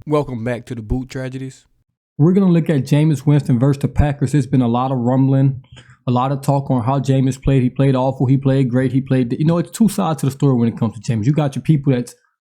Welcome back to the Boot Tragedies. We're going to look at Jameis Winston versus the Packers. There's been a lot of rumbling, a lot of talk on how Jameis played. He played awful. He played great. He played, it's two sides to the story when it comes to Jameis. You got your people that's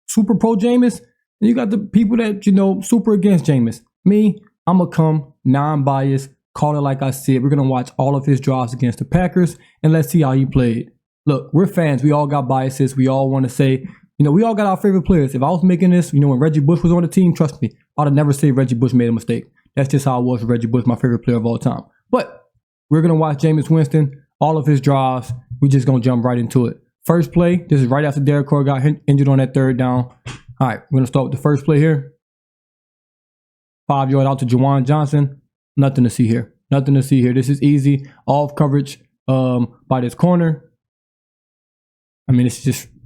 super pro Jameis, and you got the people that, super against Jameis. Me, I'm going to come non-biased, call it like I said. We're going to watch all of his drives against the Packers, and let's see how he played. Look, we're fans. We all got biases. We all want to say, we all got our favorite players. If I was making this, when Reggie Bush was on the team, trust me, I'd have never said Reggie Bush made a mistake. That's just how I was with Reggie Bush, my favorite player of all time. But we're going to watch Jameis Winston, all of his drives. We're just going to jump right into it. First play, this is right after Derek Carr got injured on that third down. All right, we're going to start with the first play here. 5 yard out to Juwan Johnson. Nothing to see here. Nothing to see here. This is easy. Off coverage by this corner. I mean,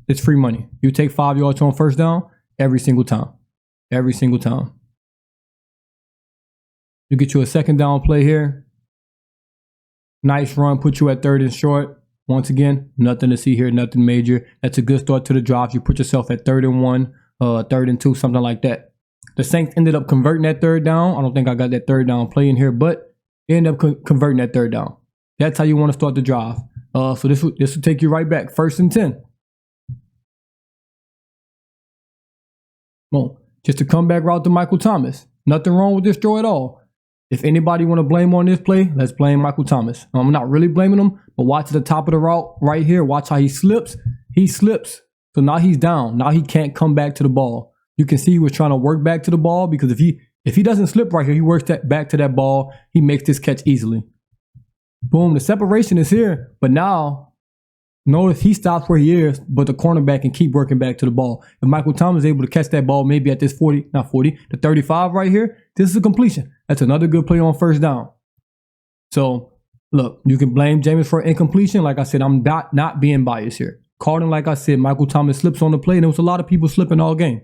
it's free money. You take 5 yards on first down every single time. Every single time. You get you a second down play here. Nice run, put you at third and short. Once again, nothing to see here, nothing major. That's a good start to the drive. You put yourself at 3rd and 1, 3rd and 2, something like that. The Saints ended up converting that third down. I don't think I got that third down play in here, but they ended up converting that third down. That's how you want to start the drive. So this will take you right back. 1st and 10. Boom. Just a comeback route to Michael Thomas. Nothing wrong with this throw at all. If anybody want to blame on this play, let's blame Michael Thomas. I'm not really blaming him, but watch the top of the route right here. Watch how he slips. He slips. So now he's down. Now he can't come back to the ball. You can see he was trying to work back to the ball because if he doesn't slip right here, he works back to that ball. He makes this catch easily. Boom. The separation is here, but now notice he stops where he is, but the cornerback can keep working back to the ball. If Michael Thomas is able to catch that ball maybe at this the 35 right here, this is a completion. That's another good play on first down. So, look, you can blame Jameis for incompletion. Like I said, I'm not being biased here. Carden, like I said, Michael Thomas slips on the play, and there was a lot of people slipping all game.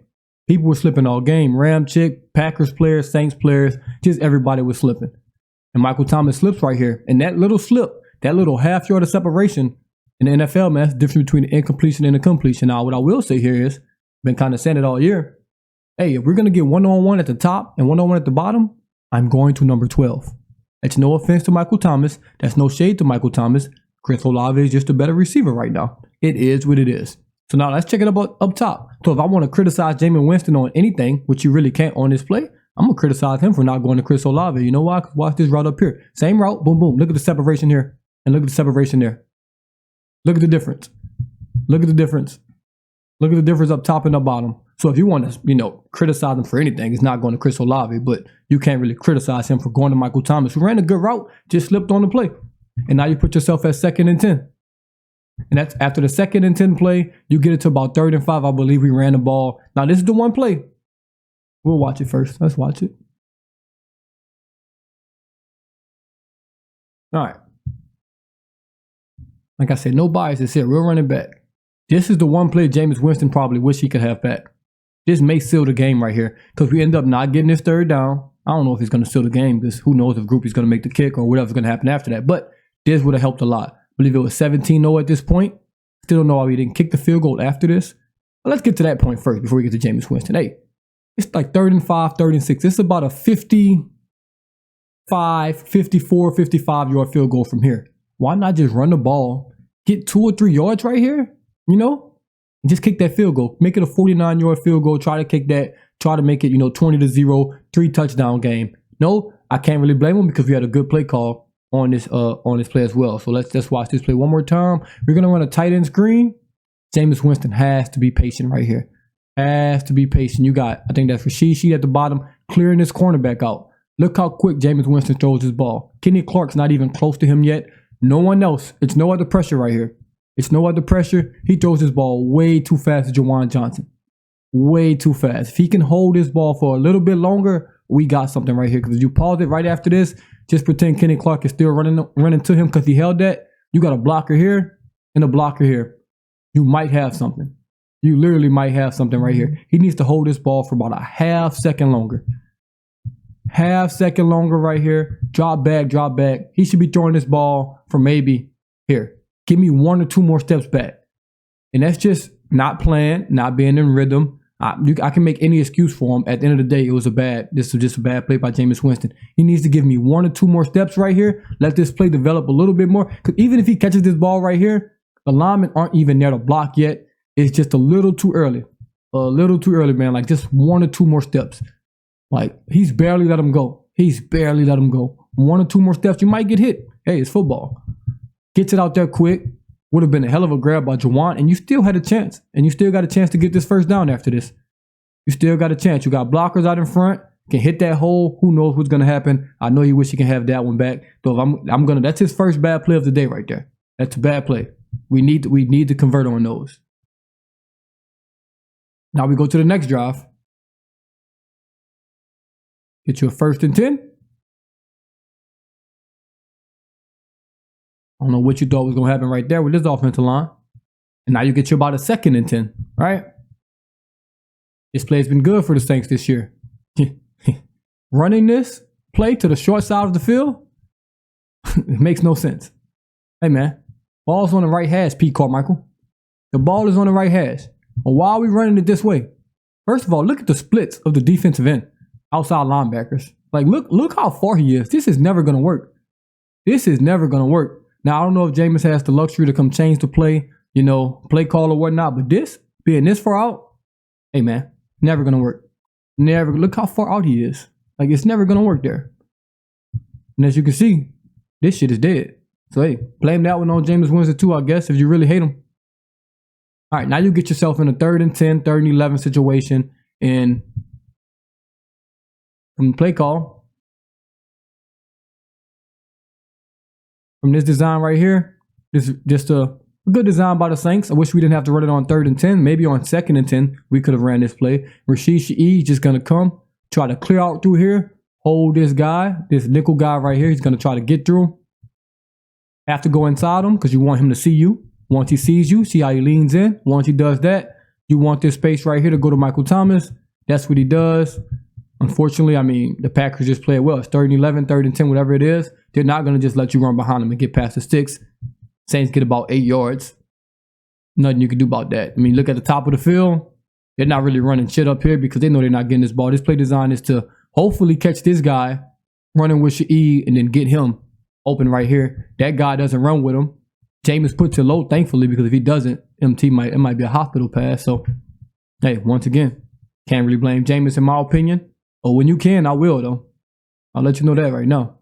People were slipping all game. Ramchick, Packers players, Saints players, just everybody was slipping. And Michael Thomas slips right here. And that little slip, that little half yard of separation, in the NFL, man, that's the difference between the incompletion and the completion. Now, what I will say here is, been kind of saying it all year, hey, if we're going to get one-on-one at the top and one-on-one at the bottom, I'm going to number 12. That's no offense to Michael Thomas. That's no shade to Michael Thomas. Chris Olave is just a better receiver right now. It is what it is. So now let's check it up top. So if I want to criticize Jameis Winston on anything, which you really can't on this play, I'm going to criticize him for not going to Chris Olave. You know why? Watch this route up here. Same route, boom, boom. Look at the separation here. And look at the separation there. Look at the difference. Look at the difference. Look at the difference up top and up bottom. So if you want to, criticize him for anything, it's not going to Chris Olave, but you can't really criticize him for going to Michael Thomas, who ran a good route, just slipped on the play. And now you put yourself at 2nd and 10. And that's after the 2nd and 10 play, you get it to about 3rd and 5. I believe we ran the ball. Now this is the one play. We'll watch it first. Let's watch it. All right. Like I said, no biases here. We're running back. This is the one play Jameis Winston probably wish he could have back. This may seal the game right here because we end up not getting this third down. I don't know if he's going to seal the game because who knows if Groupie's going to make the kick or whatever's going to happen after that. But this would have helped a lot. I believe it was 17-0 at this point. Still don't know why we didn't kick the field goal after this. But let's get to that point first before we get to Jameis Winston. Hey, it's like 3rd and 5, 3rd and 6. This is about a 54, 55 yard field goal from here. Why not just run the ball, get 2 or 3 yards right here, and just kick that field goal. Make it a 49-yard field goal. Try to kick that. Try to make it, 20-0, 3 touchdown game. No, I can't really blame him because we had a good play call on this play as well. So let's watch this play one more time. We're going to run a tight end screen. Jameis Winston has to be patient right here. Has to be patient. You got, I think that's Rasheed at the bottom, clearing this cornerback out. Look how quick Jameis Winston throws his ball. Kenny Clark's not even close to him yet. No one else. It's no other pressure right here. It's no other pressure. He throws his ball way too fast to Juwan Johnson. Way too fast. If he can hold this ball for a little bit longer, we got something right here. Because if you pause it right after this, just pretend Kenny Clark is still running to him because he held that. You got a blocker here and a blocker here. You might have something. You literally might have something right here. He needs to hold this ball for about a half second longer. Half second longer right here. Drop back, drop back. He should be throwing this ball for maybe here. Give me 1 or 2 more steps back. And that's just not planned, not being in rhythm. I can make any excuse for him. At the end of the day, this was just a bad play by Jameis Winston. He needs to give me 1 or 2 more steps right here. Let this play develop a little bit more. Because even if he catches this ball right here, the linemen aren't even there to block yet. It's just a little too early. A little too early, man. Like just 1 or 2 more steps. Like he's barely let him go. 1 or 2 more steps, you might get hit. Hey, it's football. Gets it out there quick. Would have been a hell of a grab by Juwan, and you still had a chance. And you still got a chance to get this first down after this. You still got a chance. You got blockers out in front. Can hit that hole. Who knows what's gonna happen? I know you wish you can have that one back. So that's his first bad play of the day right there. That's a bad play. We need to convert on those. Now we go to the next drive. Get you a 1st and 10. I don't know what you thought was going to happen right there with this offensive line. And now you get you about a 2nd and 10, right? This play has been good for the Saints this year. Running this play to the short side of the field, it makes no sense. Hey, man, ball's on the right hash, Pete Carmichael. The ball is on the right hash. Well, why are we running it this way? First of all, look at the splits of the defensive end, outside linebackers. Like, look how far he is. This is never going to work. Now, I don't know if Jameis has the luxury to come change the play, play call or whatnot, but being this far out, hey, man, never going to work. Never. Look how far out he is. Like, it's never going to work there. And as you can see, this shit is dead. So, hey, blame that one on Jameis Winston too, I guess, if you really hate him. All right, now you get yourself in a 3rd and 10, 3rd and 11 situation, and from the play call, from this design right here, this is just a good design by the Saints. I wish we didn't have to run it on 3rd and 10. Maybe on 2nd and 10, we could have ran this play. Rashid Shaheed just going to come, try to clear out through here, hold this guy, this nickel guy right here. He's going to try to get through. Have to go inside him because you want him to see you. Once he sees you, see how he leans in. Once he does that, you want this space right here to go to Michael Thomas. That's what he does. Unfortunately, the Packers just play it well. It's 3rd and 11, 3rd and 10, whatever it is. They're not going to just let you run behind them and get past the sticks. Saints get about 8 yards. Nothing you can do about that. Look at the top of the field. They're not really running shit up here because they know they're not getting this ball. This play design is to hopefully catch this guy running with Shaheed and then get him open right here. That guy doesn't run with him. Jameis puts it low, thankfully, because if he doesn't, it might be a hospital pass. So, hey, once again, can't really blame Jameis in my opinion. Or when you can, I will, though. I'll let you know that right now.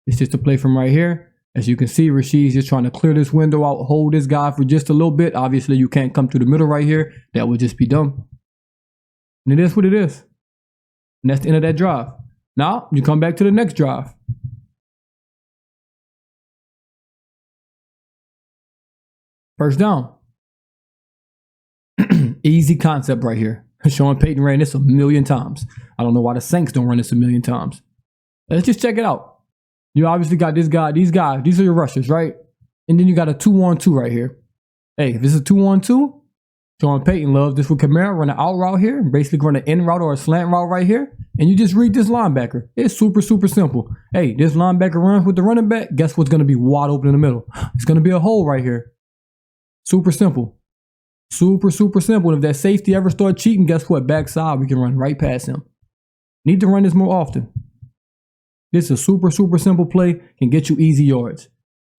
It's just a play from right here. As you can see, Rashid's just trying to clear this window out, hold this guy for just a little bit. Obviously, you can't come through the middle right here. That would just be dumb. And it is what it is. And that's the end of that drive. Now, you come back to the next drive. First down. Easy concept right here. Sean Payton ran this a million times. I don't know why the Saints don't run this a million times. Let's just check it out. You obviously got this guy, these guys. These are your rushers, right? And then you got a 2-on-2 right here. Hey, if this is a 2-on-2, Sean Payton loves this with Kamara. Run an out route here. Basically run an in route or a slant route right here. And you just read this linebacker. It's super, super simple. Hey, this linebacker runs with the running back. Guess what's going to be wide open in the middle? It's going to be a hole right here. Super simple. Super, super simple. And if that safety ever start cheating, guess what? Backside, we can run right past him. Need to run this more often. This is a super, super simple play. Can get you easy yards.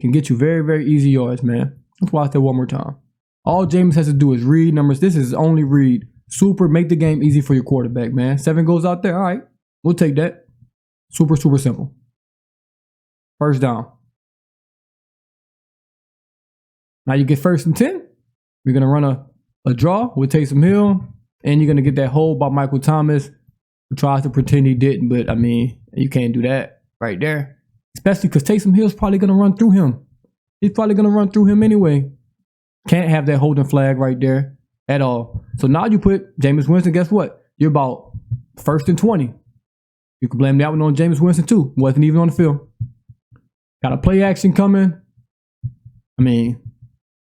Can get you very, very easy yards, man. Let's watch that one more time. All Jameis has to do is read numbers. This is only read. Super, make the game easy for your quarterback, man. 7 goes out there. All right. We'll take that. Super, super simple. First down. Now you get 1st and 10. We're going to run a draw with Taysom Hill. And you're going to get that hole by Michael Thomas, who tries to pretend he didn't. But, you can't do that right there. Especially because Taysom Hill's probably going to run through him. He's probably going to run through him anyway. Can't have that holding flag right there at all. So now you put Jameis Winston, guess what? You're about 1st and 20. You can blame that one on Jameis Winston too. Wasn't even on the field. Got a play action coming.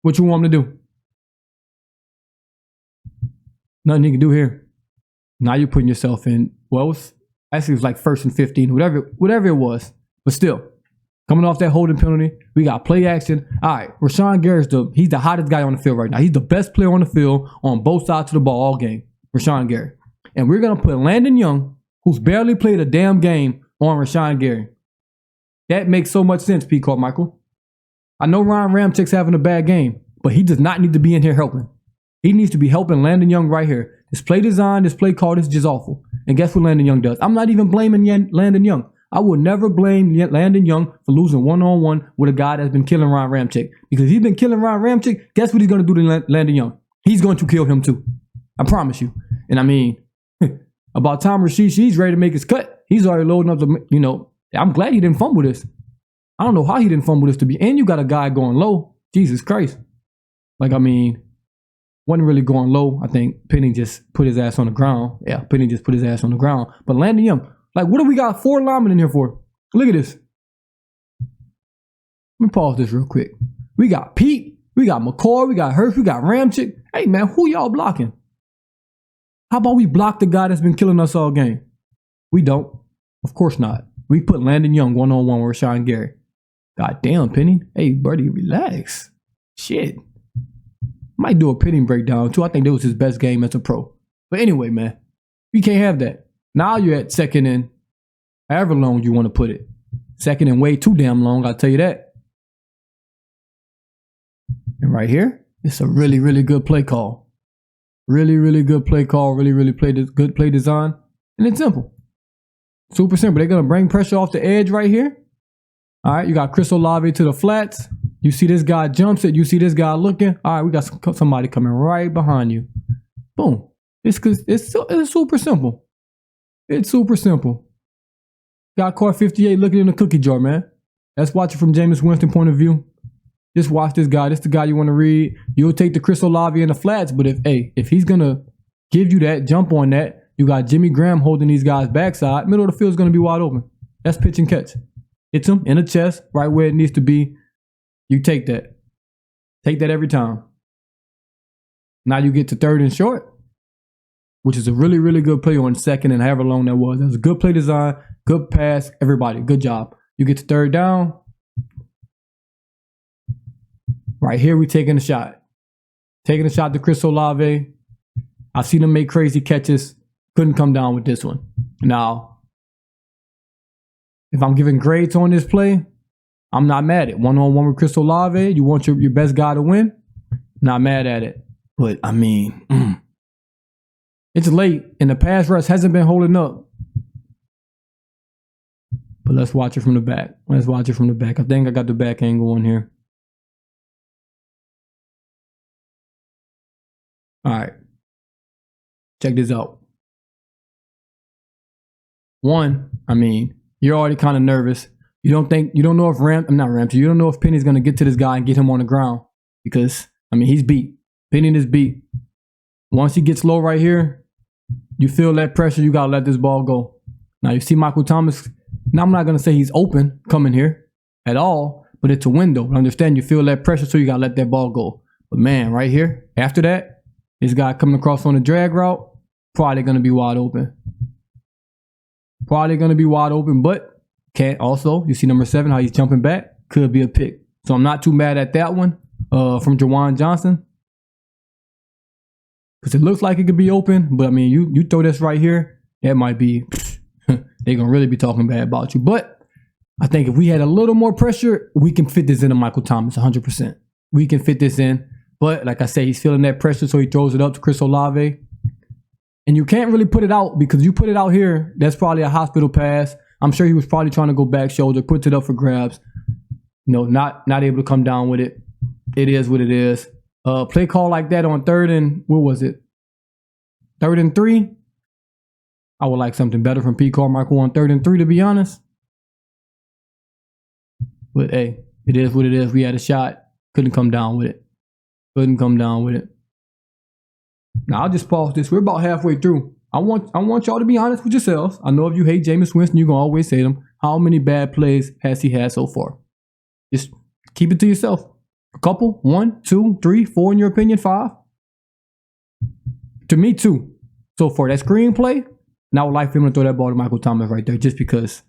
What you want him to do? Nothing he can do here. Now you're putting yourself in, it was like 1st and 15, whatever it was. But still, Coming off that holding penalty, we got play action. All right, Rashawn Gary's he's the hottest guy on the field right now. He's the best player on the field on both sides of the ball all game, Rashawn Gary. And we're going to put Landon Young, who's barely played a damn game, on Rashawn Gary. That makes so much sense, P. Carmichael. I know Ryan Ramchick's having a bad game, but he does not need to be in here helping. He needs to be helping Landon Young right here. This play design, this play call, this is just awful. And guess what Landon Young does? I'm not even blaming Landon Young. I will never blame Landon Young for losing one-on-one with a guy that's been killing Ryan Ramchick. Because if he's been killing Ryan Ramchick, guess what he's going to do to Landon Young? He's going to kill him too. I promise you. And I mean, about time Rasheed's ready to make his cut. He's already loading up the, I'm glad he didn't fumble this. I don't know how he didn't fumble this to be. And you got a guy going low. Jesus Christ. Wasn't really going low. I think Penny just put his ass on the ground. Yeah, Penny just put his ass on the ground. But Landon Young, what do we got 4 linemen in here for? Look at this. Let me pause this real quick. We got Pete, we got McCoy, we got Hurst, we got Ramchick. Hey, man, who y'all blocking? How about we block the guy that's been killing us all game? We don't. Of course not. We put Landon Young one-on-one with Rashawn Gary. God damn, Penny. Hey, buddy, relax. Shit. Might do a Penny breakdown, too. I think that was his best game as a pro. But anyway, man, we can't have that. Now you're at second and however long you want to put it. Second and way too damn long, I'll tell you that. And right here, it's a really, really good play call. Really, really good play call. Really, really good play design. And it's simple. Super simple. They're going to bring pressure off the edge right here. All right, you got Chris Olave to the flats. You see this guy jumps it. You see this guy looking. All right, we got somebody coming right behind you. Boom. It's super simple. It's super simple. Got Car 58 looking in the cookie jar, man. Let's watch it from Jameis Winston point of view. Just watch this guy. This is the guy you want to read. You'll take the Chris Olave in the flats, but if he's going to give you that, jump on that, you got Jimmy Graham holding these guys backside. Middle of the field is going to be wide open. That's pitch and catch. Hits him in the chest, right where it needs to be. You take that. Take that every time. Now you get to third and short, which is a really, really good play on second and however long that was. That was a good play design, good pass, everybody. Good job. You get to third down. Right here, we taking a shot. Taking a shot to Chris Olave. I've seen him make crazy catches. Couldn't come down with this one. Now, if I'm giving grades on this play, I'm not mad at it. One-on-one with Chris Olave. You want your best guy to win? Not mad at it. But, I mean, it's late, and the pass rush hasn't been holding up. But let's watch it from the back. Let's watch it from the back. I think I got the back angle on here. All right. Check this out. One, I mean, you're already kind of nervous. You don't know if Penny's going to get to this guy and get him on the ground because, I mean, he's beat. Penny is beat. Once he gets low right here, you feel that pressure. You got to let this ball go. Now, you see Michael Thomas. Now, I'm not going to say he's open coming here at all, but it's a window. But understand you feel that pressure, so you got to let that ball go. But, man, right here, after that, this guy coming across on the drag route, probably going to be wide open. Probably going to be wide open, but can't also. You see number 7, how he's jumping back. Could be a pick. So I'm not too mad at that one from Jawan Johnson. Because it looks like it could be open, but I mean, you throw this right here, that might be, they're going to really be talking bad about you. But I think if we had a little more pressure, we can fit this into Michael Thomas 100%. We can fit this in. But like I say, he's feeling that pressure, so he throws it up to Chris Olave. And you can't really put it out because you put it out here, that's probably a hospital pass. I'm sure he was probably trying to go back shoulder, puts it up for grabs. Not able to come down with it. It is what it is. Play call like that on third and, what was it? 3rd and 3. I would like something better from P. Carmichael on 3rd and 3, to be honest. But hey, it is what it is. We had a shot. Couldn't come down with it. Now I'll just pause this. We're about halfway through. I want y'all to be honest with yourselves. I know if you hate Jameis Winston, you're gonna always say them. How many bad plays has he had so far? Just keep it to yourself. A couple? 1, 2, 3, 4 in your opinion? 5? To me, 2 so far. That screenplay, and I would like for him to throw that ball to Michael Thomas right there, just because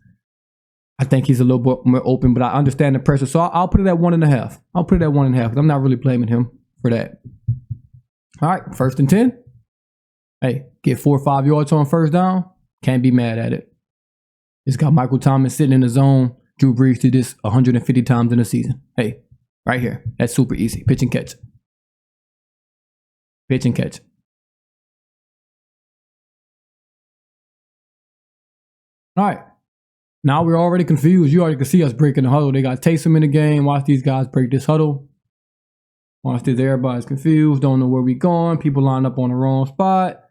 I think he's a little bit more open, but I understand the pressure. So I'll put it at 1.5. I'll put it at 1.5 because I'm not really blaming him for that. All right, 1st and 10. Hey, get 4 or 5 yards on 1st down. Can't be mad at it. It's got Michael Thomas sitting in the zone. Drew Brees did this 150 times in a season. Hey, right here. That's super easy. Pitch and catch. Pitch and catch. All right. Now we're already confused. You already can see us breaking the huddle. They got Taysom in the game. Watch these guys break this huddle. Watch this. Everybody's confused. Don't know where we going. People line up on the wrong spot.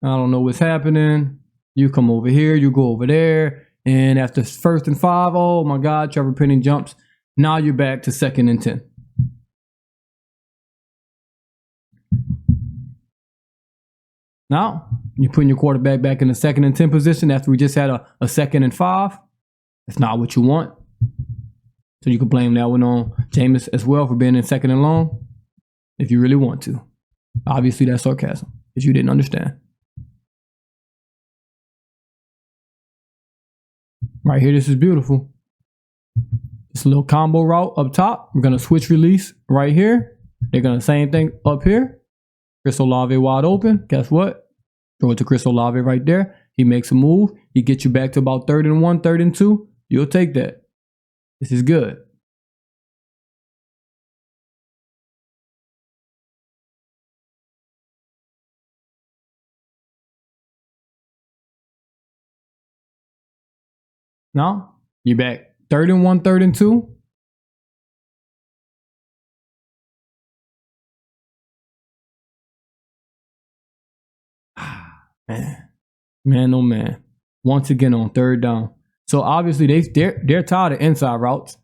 I don't know what's happening. You come over here. You go over there. And after 1st and 5, oh my God, Trevor Penning jumps. Now you're back to 2nd and 10. Now you're putting your quarterback back in the 2nd and 10 position after we just had a 2nd and 5. That's not what you want. So you can blame that one on Jameis as well for being in 2nd and long if you really want to. Obviously, that's sarcasm because you didn't understand. Right here, this is beautiful. It's a little combo route up top. We're going to switch release right here. They're going to same thing up here. Chris Olave wide open. Guess what? Throw it to Chris Olave right there. He makes a move. He gets you back to about 3rd and 1, 3rd and 2. You'll take that. This is good. Now, you're back 3rd and 1, 3rd and 2. Man, oh man. Once again on 3rd down. So obviously they're tired of inside routes.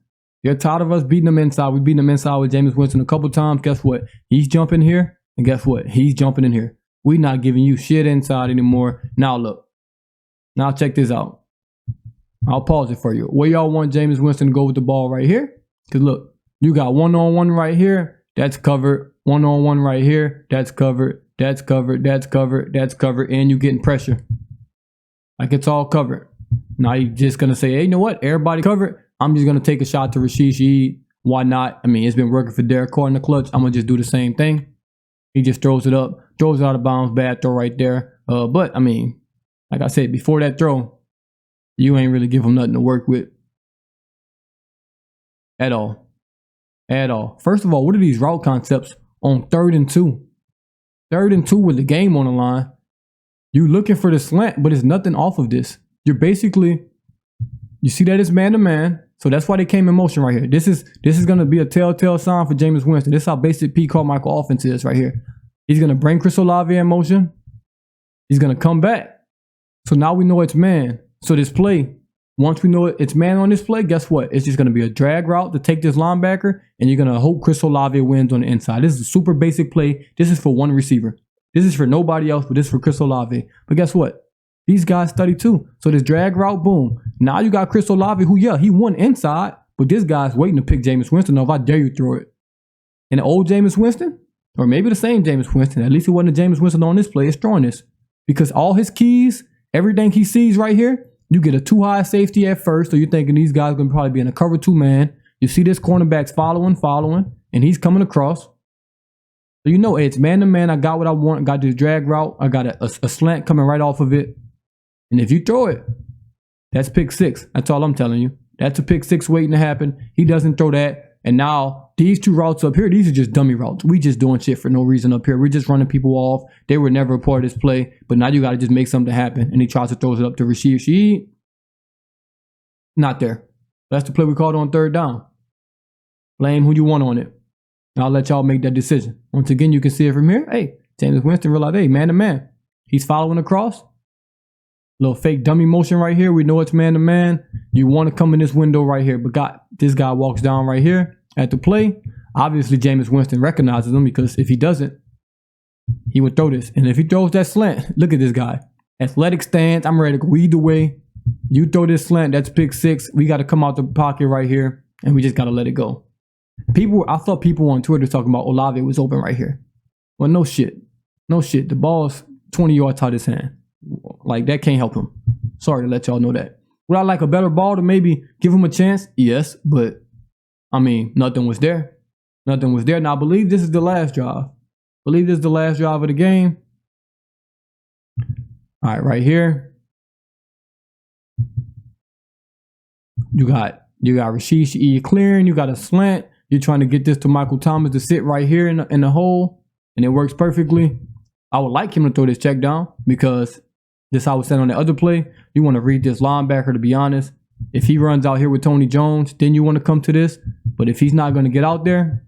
They're tired of us beating them inside. We beat them inside with Jameis Winston a couple times. Guess what? He's jumping here. And guess what? He's jumping in here. We're not giving you shit inside anymore. Now look. Now check this out. I'll pause it for you. Where y'all want Jameis Winston to go with the ball right here? Because look, you got one-on-one right here. That's covered. One-on-one right here. That's covered. That's covered. That's covered. That's covered. And you're getting pressure. Like it's all covered. Now you're just going to say, hey, you know what? Everybody covered. I'm just going to take a shot to Rashid Shaheed. Why not? I mean, it's been working for Derek Carr in the clutch. I'm going to just do the same thing. He just throws it up. Throws it out of bounds. Bad throw right there. But, I mean, like I said, before that throw, you ain't really give him nothing to work with. At all. At all. First of all, what are these route concepts on 3rd and 2? 3rd and 2 with the game on the line. You're looking for the slant, but it's nothing off of this. You're basically, you see that it's man-to-man. So that's why they came in motion right here. This is going to be a telltale sign for Jameis Winston. This is how basic Pete Carmichael offense is right here. He's going to bring Chris Olave in motion. He's going to come back. So now we know it's man. So this play, once we know it's man on this play, guess what? It's just going to be a drag route to take this linebacker, and you're going to hope Chris Olave wins on the inside. This is a super basic play. This is for one receiver. This is for nobody else, but this is for Chris Olave. But guess what? These guys study too. So this drag route, boom. Now you got Chris Olave who, yeah, he won inside, but this guy's waiting to pick Jameis Winston off. I dare you throw it. And the old Jameis Winston, or maybe the same Jameis Winston, at least it wasn't a Jameis Winston on this play, is throwing this. Because all his keys, everything he sees right here, you get a too high safety at first, so you're thinking these guys are going to probably be in a cover 2 man. You see this cornerback's following, and he's coming across. So you know, hey, it's man-to-man. I got what I want. I got this drag route. I got a slant coming right off of it. And if you throw it, that's pick 6. That's all I'm telling you. That's a pick 6 waiting to happen. He doesn't throw that. And now these 2 routes up here, these are just dummy routes. We just doing shit for no reason up here. We're just running people off. They were never a part of this play. But now you got to just make something happen. And he tries to throw it up to Rashid Shaheed. Not there. That's the play we called on 3rd down. Blame who you want on it. And I'll let y'all make that decision. Once again, you can see it from here. Hey, Jameis Winston realized, hey, man-to-man. He's following across. Little fake dummy motion right here. We know it's man-to-man. You want to come in this window right here. But this guy walks down right here at the play. Obviously, Jameis Winston recognizes him because if he doesn't, he would throw this. And if he throws that slant, look at this guy. Athletic stance. I'm ready to go either way. You throw this slant, that's pick 6. We got to come out the pocket right here, and we just got to let it go. I thought people on Twitter talking about Olave was open right here. Well, no shit. No shit. The ball's 20 yards out of his hand. Like, that can't help him. Sorry to let y'all know that. Would I like a better ball to maybe give him a chance? Yes, but I mean, nothing was there. Nothing was there. Now, I believe this is the last drive. I believe this is the last drive of the game. All right, right here. You got Rashid Shaheed clearing. You got a slant. You're trying to get this to Michael Thomas to sit right here in the hole, and it works perfectly. I would like him to throw this check down because this how I was saying on the other play. You want to read this linebacker, to be honest. If he runs out here with Tony Jones, then you want to come to this. But if he's not going to get out there,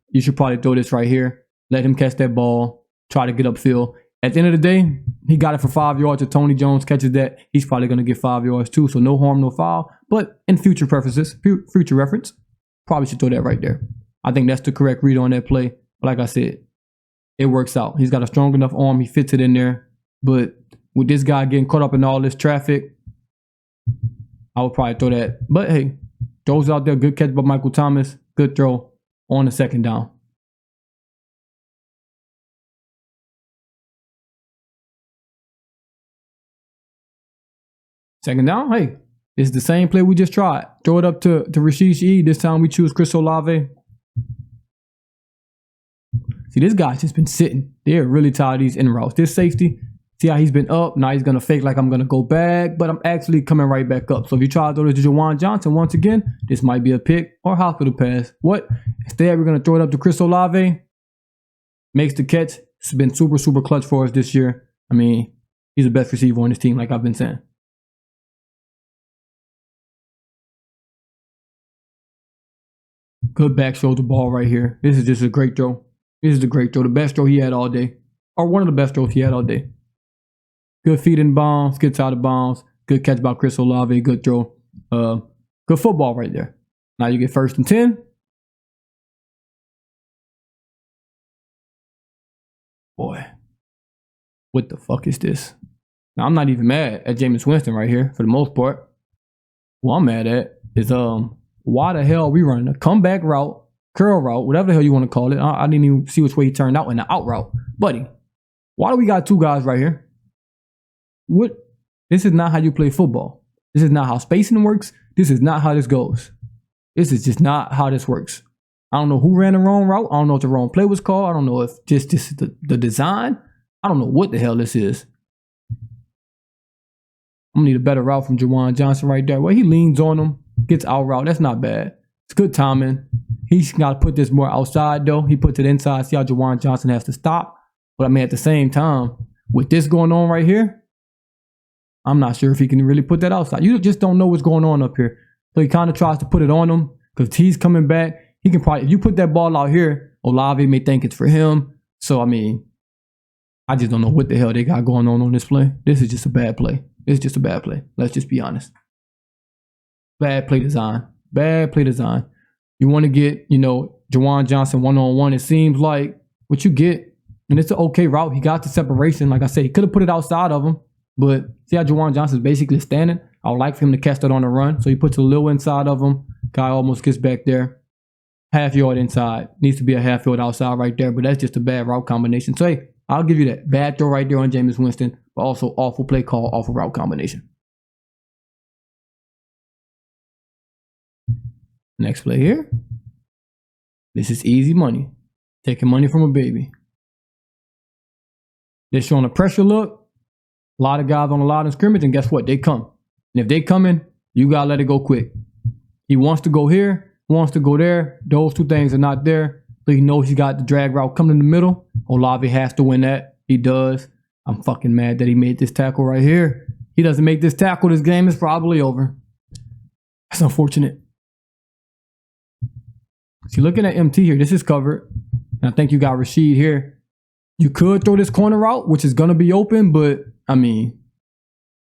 you should probably throw this right here. Let him catch that ball. Try to get upfield. At the end of the day, he got it for 5 yards. If Tony Jones catches that, he's probably going to get 5 yards too. So no harm, no foul. But in future purposes, future reference, probably should throw that right there. I think that's the correct read on that play. But like I said, it works out. He's got a strong enough arm. He fits it in there. But with this guy getting caught up in all this traffic, I would probably throw that. But hey, throws out there. Good catch by Michael Thomas. Good throw on the second down. Second down, hey, it's the same play we just tried. Throw it up to Rashid Shaheed. This time we choose Chris Olave. See, this guy's just been sitting. They're really tired of these in routes. This safety, see how he's been up. Now he's going to fake like I'm going to go back, but I'm actually coming right back up. So if you try to throw this to Juwan Johnson once again, this might be a pick or hospital pass. What? Instead, we're going to throw it up to Chris Olave. Makes the catch. It's been super, super clutch for us this year. I mean, he's the best receiver on this team, like I've been saying. Good back shoulder ball right here. This is just a great throw. This is a great throw. The best throw he had all day. Or one of the best throws he had all day. Good feet in bounds. Gets out of bounds. Good catch by Chris Olave. Good throw. Good football right there. Now you get 1st and 10. Boy. What the fuck is this? Now I'm not even mad at Jameis Winston right here for the most part. What I'm mad at is why the hell are we running a comeback route, curl route, whatever the hell you want to call it. I didn't even see which way he turned out in the out route. Buddy, why do we got 2 guys right here? What? This is not how you play football. This is not how spacing works. This is not how this goes. This is just not how this works. I don't know who ran the wrong route. I don't know if the wrong play was called. I don't know if just this is the design. I don't know what the hell this is. I'm going to need a better route from Juwan Johnson right there. Well, he leans on him. Gets out route. That's not bad. It's good timing. He's got to put this more outside, though. He puts it inside. See how Juwan Johnson has to stop. But I mean, at the same time, with this going on right here, I'm not sure if he can really put that outside. You just don't know what's going on up here. So he kind of tries to put it on him because he's coming back. He can probably, if you put that ball out here, Olave may think it's for him. So, I mean, I just don't know what the hell they got going on this play. This is just a bad play. It's just a bad play. Let's just be honest. Bad play design. Bad play design. You want to get, Juwan Johnson one-on-one. It seems like what you get, and it's an okay route. He got the separation. Like I said, he could have put it outside of him, but see how Juwan Johnson's basically standing? I would like for him to catch that on the run. So he puts a little inside of him. Guy almost gets back there. Half yard inside. Needs to be a half yard outside right there, but that's just a bad route combination. So, hey, I'll give you that. Bad throw right there on Jameis Winston, but also awful play call, awful route combination. Next play here. This is easy money. Taking money from a baby. They're showing a pressure look. A lot of guys on the line of scrimmage, and guess what? They come. And if they come in, you got to let it go quick. He wants to go here, wants to go there. Those 2 things are not there. So he knows he got the drag route coming in the middle. Olave has to win that. He does. I'm fucking mad that he made this tackle right here. He doesn't make this tackle, this game is probably over. That's unfortunate. See, looking at MT here, this is covered. And I think you got Rashid here. You could throw this corner route, which is going to be open, but, I mean,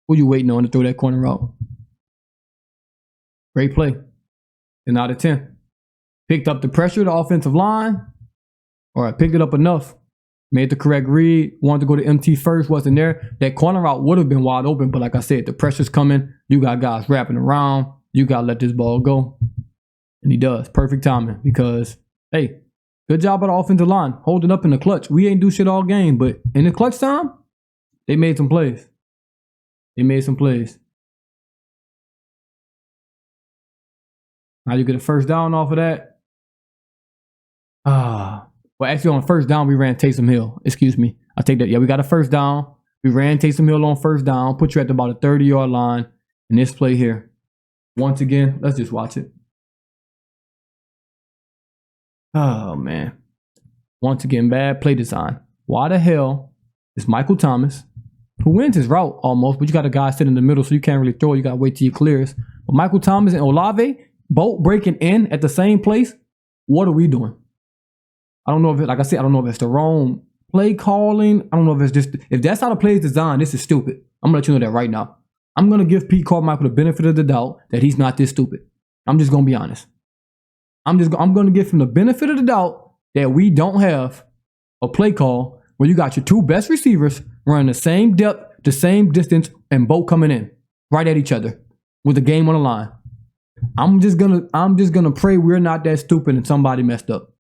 what are you waiting on to throw that corner route? Great play. 10 out of 10. Picked up the pressure, the offensive line. All right, picked it up enough. Made the correct read. Wanted to go to MT first, wasn't there. That corner route would have been wide open, but like I said, the pressure's coming. You got guys wrapping around. You got to let this ball go. And he does. Perfect timing because, hey, good job by the offensive line. Holding up in the clutch. We ain't do shit all game, but in the clutch time, they made some plays. They made some plays. Now you get a first down off of that. Well, actually on first down, we ran Taysom Hill. Excuse me. I take that. Yeah, we got a first down. We ran Taysom Hill on first down, put you at about a 30-yard line in this play here. Once again, let's just watch it. Oh, man. Once again, bad play design. Why the hell is Michael Thomas, who wins his route almost, but you got a guy sitting in the middle, so you can't really throw. You got to wait till he clears. But Michael Thomas and Olave, both breaking in at the same place. What are we doing? I don't know if it, like I said, I don't know if it's the wrong play calling. I don't know if it's just, if that's how the play is designed, this is stupid. I'm going to let you know that right now. I'm going to give Pete Carmichael the benefit of the doubt that he's not this stupid. I'm just going to be honest. I'm going to give him the benefit of the doubt that we don't have a play call where you got your two best receivers running the same depth, the same distance, and both coming in right at each other with the game on the line. I'm just gonna pray we're not that stupid and somebody messed up.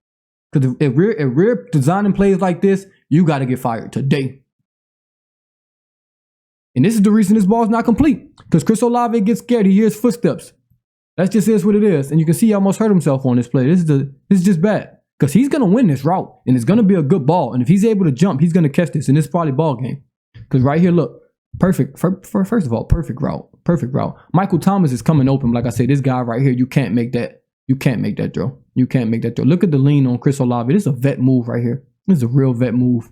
Because if we're designing plays like this, you got to get fired today. And this is the reason this ball is not complete. Because Chris Olave gets scared. He hears footsteps. That's just is what it is. And you can see he almost hurt himself on this play. This is just bad. Because he's going to win this route. And it's going to be a good ball. And if he's able to jump, he's going to catch this. And it's probably ball game. Because right here, look. Perfect. First of all, perfect route. Perfect route. Michael Thomas is coming open. Like I said, this guy right here, you can't make that. You can't make that throw. You can't make that throw. Look at the lean on Chris Olave. This is a vet move right here. This is a real vet move.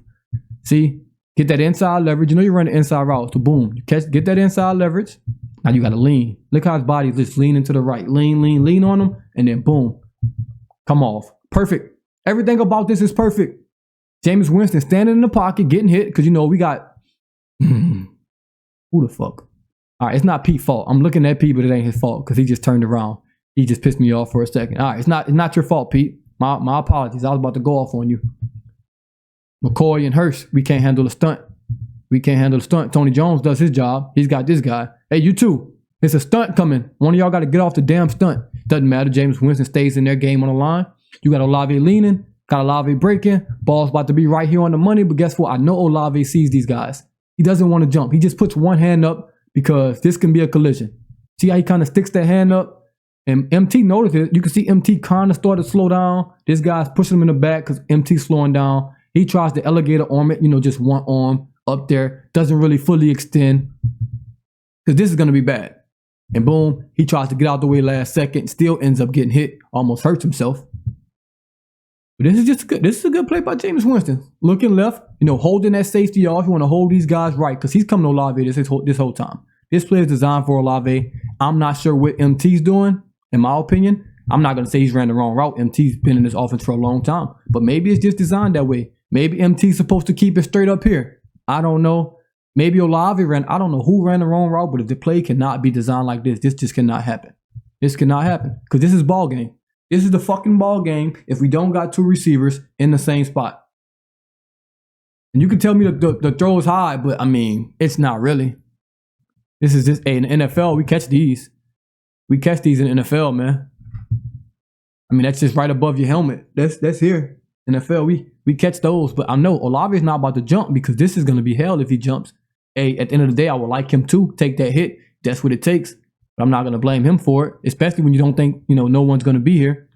See? Get that inside leverage. You know you're running inside route. So boom. You get that inside leverage. Now you got to lean. Look how his body is just leaning to the right. Lean on him. And then boom. Come off. Perfect. Everything about this is perfect. Jameis Winston standing in the pocket, getting hit. Because, you know, we got... who the fuck? All right, it's not Pete's fault. I'm looking at Pete, but it ain't his fault because he just turned around. He just pissed me off for a second. All right, it's not your fault, Pete. My apologies. I was about to go off on you. McCoy and Hurst, we can't handle the stunt. We can't handle the stunt. Tony Jones does his job. He's got this guy. Hey, you too. It's a stunt coming. One of y'all got to get off the damn stunt. Doesn't matter. Jameis Winston stays in their game on the line. You got Olave leaning. Got Olave breaking. Ball's about to be right here on the money. But guess what? I know Olave sees these guys. He doesn't want to jump. He just puts one hand up because this can be a collision. See how he kind of sticks that hand up? And MT noticed it. You can see MT kind of started to slow down. This guy's pushing him in the back because MT's slowing down. He tries to alligator arm it, you know, just one arm up there. Doesn't really fully extend because this is going to be bad. And boom, he tries to get out the way last second. Still ends up getting hit. Almost hurts himself. But this is just good. This is a good play by Jameis Winston. Looking left, you know, holding that safety off. You want to hold these guys right because he's coming to Olave this whole time. This play is designed for Olave. I'm not sure what MT's doing, in my opinion. I'm not going to say he's ran the wrong route. MT's been in this offense for a long time. But maybe it's just designed that way. Maybe MT's supposed to keep it straight up here. I don't know. Maybe Olave I don't know who ran the wrong route, but if the play cannot be designed like this just cannot happen. This cannot happen because this is ball game. This is the fucking ball game if we don't got two receivers in the same spot. And you can tell me the throw is high, but I mean, it's not really. This is just, hey, in the NFL, we catch these. We catch these in the NFL, man. I mean, that's just right above your helmet. That's here. NFL, we catch those. But I know Olave is not about to jump because this is going to be hell if he jumps. Hey, at the end of the day, I would like him to take that hit. That's what it takes. But I'm not going to blame him for it, especially when you don't think, you know, no one's going to be here.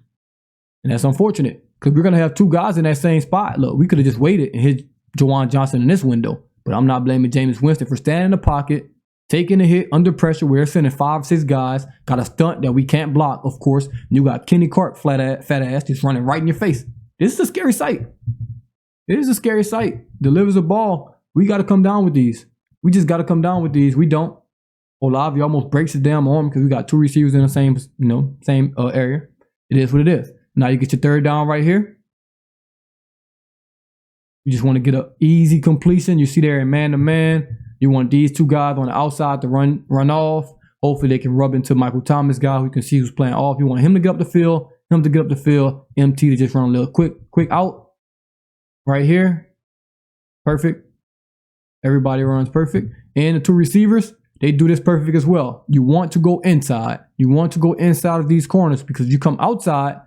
And that's unfortunate because we're going to have two guys in that same spot. Look, we could have just waited and hit Juwan Johnson in this window. But I'm not blaming Jameis Winston for standing in the pocket, taking a hit under pressure. We're sending 5 or 6 guys. Got a stunt that we can't block, of course. And you got Kenny Clark, fat ass, just running right in your face. This is a scary sight. It is a scary sight. Delivers a ball. We got to come down with these. We just got to come down with these. We don't. Olave almost breaks his damn arm because we got 2 receivers in the same area. It is what it is. Now you get your third down right here. You just want to get an easy completion. You see there in man-to-man. You want these 2 guys on the outside to run off. Hopefully they can rub into Michael Thomas guy who can see who's playing off. You want him to get up the field, MT to just run a little quick out. Right here. Perfect. Everybody runs perfect. And the 2 receivers, they do this perfect as well. You want to go inside. You want to go inside of these corners because if you come outside,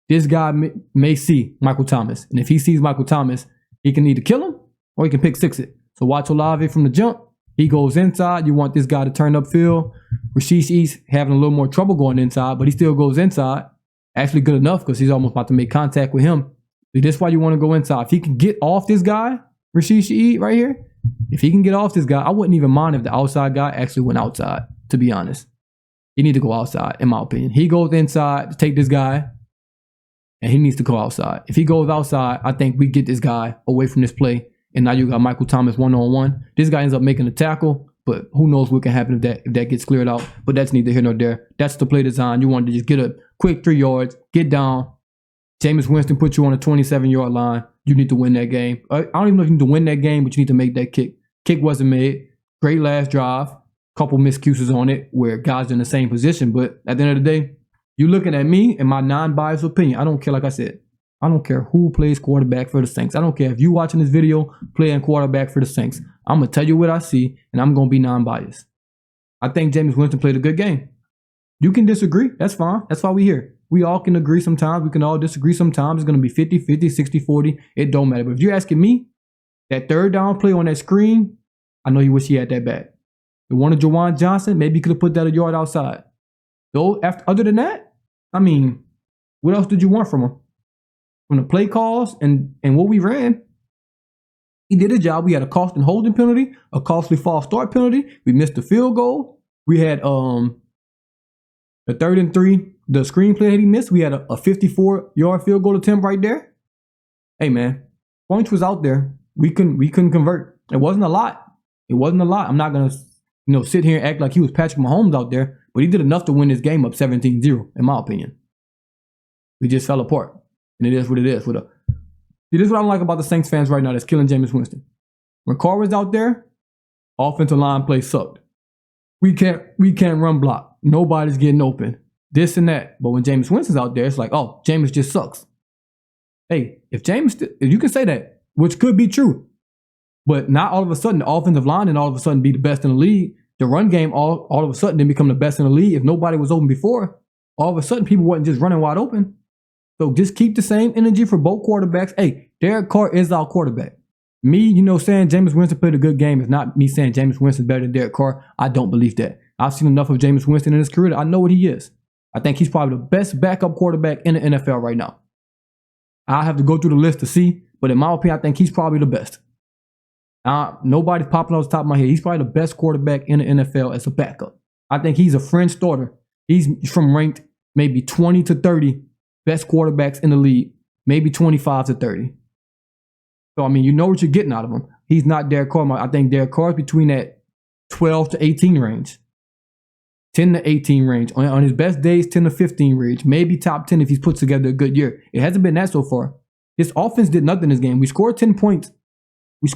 this guy may see Michael Thomas. And if he sees Michael Thomas, he can either kill him or he can pick 6 it. So watch Olave from the jump. He goes inside. You want this guy to turn upfield. Rasheed East having a little more trouble going inside, but he still goes inside. Actually good enough because he's almost about to make contact with him. This is why you want to go inside. If he can get off this guy, Rashid Shaheed right here, if he can get off this guy, I wouldn't even mind if the outside guy actually went outside, to be honest. He needs to go outside, in my opinion. He goes inside to take this guy, and he needs to go outside. If he goes outside, I think we get this guy away from this play, and now you got Michael Thomas one-on-one. This guy ends up making a tackle, but who knows what can happen if that gets cleared out. But that's neither here nor there. That's the play design. You want to just get a quick 3 yards, get down. Jameis Winston put you on a 27-yard line. You need to win that game. I don't even know if you need to win that game, but you need to make that kick. Kick wasn't made. Great last drive. Couple miscues on it where guys are in the same position. But at the end of the day, you looking at me and my non-biased opinion. I don't care, like I said. I don't care who plays quarterback for the Saints. I don't care if you watching this video playing quarterback for the Saints. I'm going to tell you what I see, and I'm going to be non-biased. I think Jameis Winston played a good game. You can disagree. That's fine. That's why we're here. We all can agree sometimes. We can all disagree sometimes. It's going to be 50-50, 60-40. It don't matter. But if you're asking me, that third down play on that screen, I know you wish he had that back. The one of Jawan Johnson, maybe he could have put that a yard outside. Though, other than that, I mean, what else did you want from him? From the play calls and what we ran, he did a job. We had a costly holding penalty, a costly false start penalty. We missed the field goal. We had the 3rd and 3, the screenplay that he missed. We had a 54-yard field goal attempt right there. Hey man, points was out there. We couldn't convert. It wasn't a lot. It wasn't a lot. I'm not gonna sit here and act like he was Patrick Mahomes out there, but he did enough to win this game up 17-0, in my opinion. We just fell apart. And it is what it is. This is what I don't like about the Saints fans right now that's killing Jameis Winston. When Carr was out there, offensive line play sucked. We can't run block. Nobody's getting open. This and that. But when Jameis Winston's out there, it's like, oh, Jameis just sucks. Hey, if you can say that, which could be true, but not all of a sudden the offensive line and all of a sudden be the best in the league. The run game all of a sudden didn't become the best in the league. If nobody was open before, all of a sudden people wasn't just running wide open. So just keep the same energy for both quarterbacks. Hey, Derek Carr is our quarterback. Me, saying Jameis Winston played a good game is not me saying Jameis Winston better than Derek Carr. I don't believe that. I've seen enough of Jameis Winston in his career. I know what he is. I think he's probably the best backup quarterback in the NFL right now. I'll have to go through the list to see, but in my opinion, I think he's probably the best. Nobody's popping off the top of my head. He's probably the best quarterback in the NFL as a backup. I think he's a fringe starter. He's from ranked maybe 20 to 30 best quarterbacks in the league, maybe 25 to 30. So, I mean, you know what you're getting out of him. He's not Derek Carr. I think Derek Carr is between that 12 to 18 range, 10 to 18 range. On his best days, 10 to 15 range, maybe top 10 if he's put together a good year. It hasn't been that so far. This offense did nothing this game. We scored 10 points. The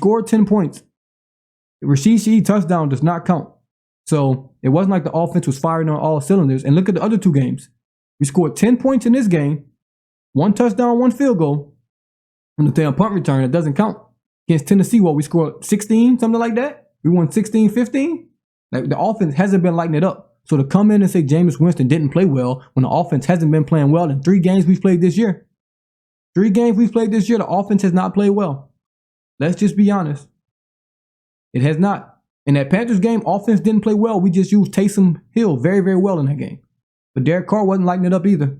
Rashid Shaheed touchdown does not count. So it wasn't like the offense was firing on all cylinders. And look at the other two games. We scored 10 points in this game, 1 touchdown, 1 field goal. And the damn punt return, it doesn't count. Against Tennessee, we scored 16, something like that. We won 16-15. Like the offense hasn't been lighting it up. So to come in and say Jameis Winston didn't play well when the offense hasn't been playing well in 3 games we've played this year. 3 games we've played this year, the offense has not played well. Let's just be honest. It has not. In that Panthers game, offense didn't play well. We just used Taysom Hill very, very well in that game. But Derek Carr wasn't lighting it up either.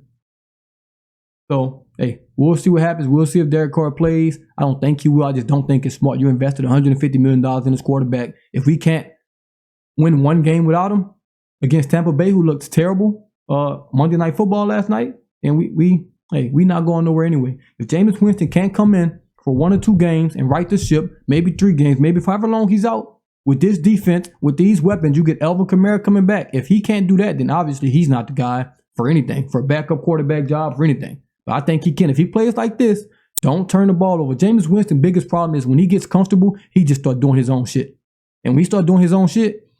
So, hey, we'll see what happens. We'll see if Derek Carr plays. I don't think he will. I just don't think it's smart. You invested $150 million in this quarterback. If we can't win 1 game without him against Tampa Bay, who looked terrible Monday Night Football last night, and we not going nowhere anyway. If Jameis Winston can't come in for 1 or 2 games and right the ship, maybe 3 games, maybe however long he's out, with this defense, with these weapons, you get Alvin Kamara coming back. If he can't do that, then obviously he's not the guy for anything, for a backup quarterback job, for anything. But I think he can. If he plays like this, don't turn the ball over. Jameis Winston's biggest problem is when he gets comfortable, he just starts doing his own shit. And when he starts doing his own shit,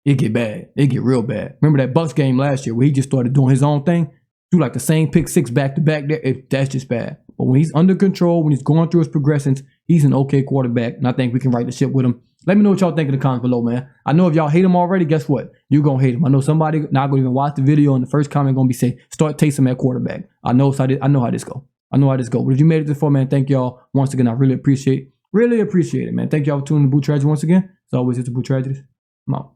it get bad. It get real bad. Remember that Bucs game last year where he just started doing his own thing? Do like the same pick 6 back-to-back there. That's just bad. But when he's under control, when he's going through his progressions, he's an okay quarterback, and I think we can right the ship with him. Let me know what y'all think in the comments below, man. I know if y'all hate him already, guess what? You're going to hate him. I know somebody not going to even watch the video, and the first comment going to be say, start Taysom at quarterback. I know how this go. But if you made it this far, man, thank y'all once again. I really appreciate it, man. Thank y'all for tuning in to Boot Tragedy once again. As always, it's the Boot Tragedies. I'm out.